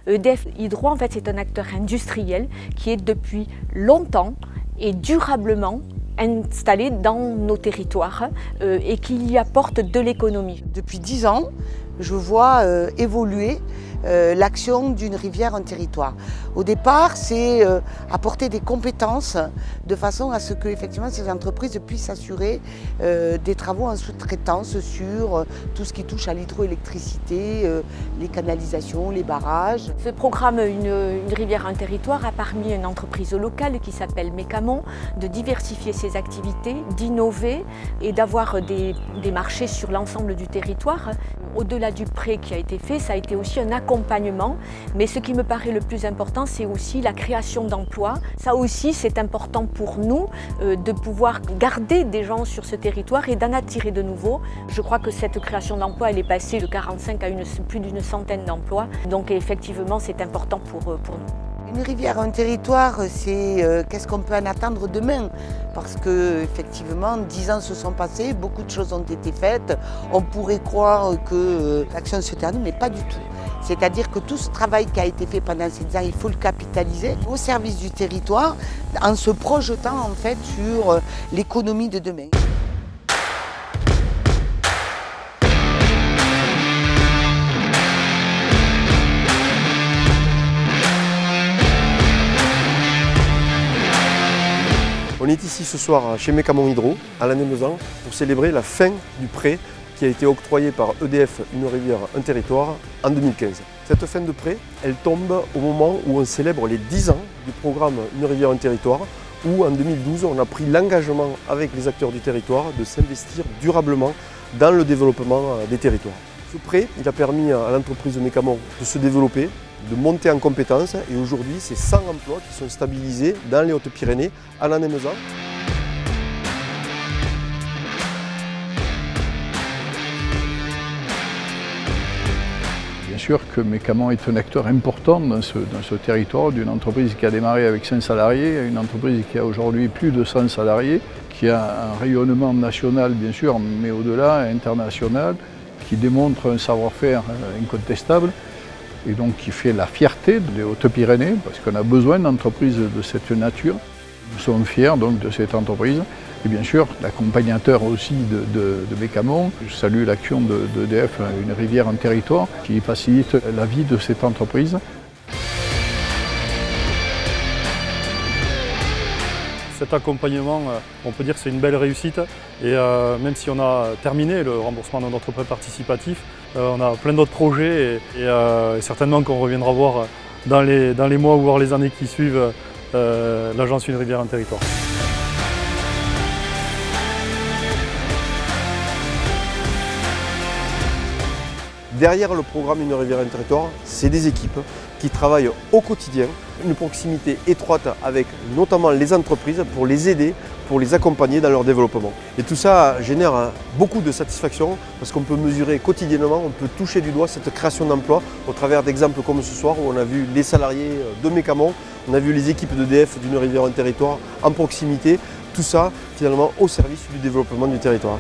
EDF Hydro, en fait, c'est un acteur industriel qui est depuis longtemps et durablement installé dans nos territoires et qui y apporte de l'économie. Depuis 10 ans, je vois évoluer l'action d'une rivière, un territoire. Au départ, c'est apporter des compétences de façon à ce que effectivement, ces entreprises puissent assurer des travaux en sous-traitance sur tout ce qui touche à l'hydroélectricité, les canalisations, les barrages. Ce programme Une rivière, un territoire a permis à une entreprise locale qui s'appelle Mécamon de diversifier ses activités, d'innover et d'avoir des marchés sur l'ensemble du territoire. Au-delà du prêt qui a été fait, ça a été aussi un accompagnement. Mais ce qui me paraît le plus important, c'est aussi la création d'emplois. Ça aussi, c'est important pour nous de pouvoir garder des gens sur ce territoire et d'en attirer de nouveaux. Je crois que cette création d'emplois, elle est passée de 45 à plus d'une centaine d'emplois. Donc effectivement, c'est important pour nous. Une rivière, un territoire, c'est qu'est-ce qu'on peut en attendre demain? Parce que effectivement, 10 ans se sont passés, beaucoup de choses ont été faites. On pourrait croire que l'action se termine, mais pas du tout. C'est-à-dire que tout ce travail qui a été fait pendant ces 10 ans, il faut le capitaliser au service du territoire, en se projetant en fait sur l'économie de demain. On est ici ce soir chez Mécamon Hydro, à Lannemezan, pour célébrer la fin du prêt qui a été octroyé par EDF Une rivière, un territoire en 2015. Cette fin de prêt, elle tombe au moment où on célèbre les 10 ans du programme Une rivière, un territoire, où en 2012 on a pris l'engagement avec les acteurs du territoire de s'investir durablement dans le développement des territoires. Ce prêt, il a permis à l'entreprise Mécamon de se développer, de monter en compétences et aujourd'hui c'est 100 emplois qui sont stabilisés dans les Hautes-Pyrénées, à Lannemezan. Bien sûr que Mécamon est un acteur important dans ce territoire, d'une entreprise qui a démarré avec 5 salariés à une entreprise qui a aujourd'hui plus de 100 salariés, qui a un rayonnement national bien sûr, mais au-delà international, qui démontre un savoir-faire incontestable et donc qui fait la fierté des Hautes-Pyrénées parce qu'on a besoin d'entreprises de cette nature. Nous sommes fiers donc de cette entreprise et bien sûr l'accompagnateur aussi de Mécamon. Je salue l'action d'EDF Une rivière, un territoire qui facilite la vie de cette entreprise. Cet accompagnement, on peut dire que c'est une belle réussite et même si on a terminé le remboursement de notre prêt participatif, on a plein d'autres projets et certainement qu'on reviendra voir dans les mois ou voire les années qui suivent l'agence Une rivière, un territoire. Derrière le programme Une rivière, un territoire, c'est des équipes qui travaillent au quotidien, une proximité étroite avec notamment les entreprises pour les aider, pour les accompagner dans leur développement. Et tout ça génère beaucoup de satisfaction parce qu'on peut mesurer quotidiennement, on peut toucher du doigt cette création d'emplois au travers d'exemples comme ce soir où on a vu les salariés de Mécamon, on a vu les équipes d'EDF d'Une rivière, un territoire en proximité, tout ça finalement au service du développement du territoire.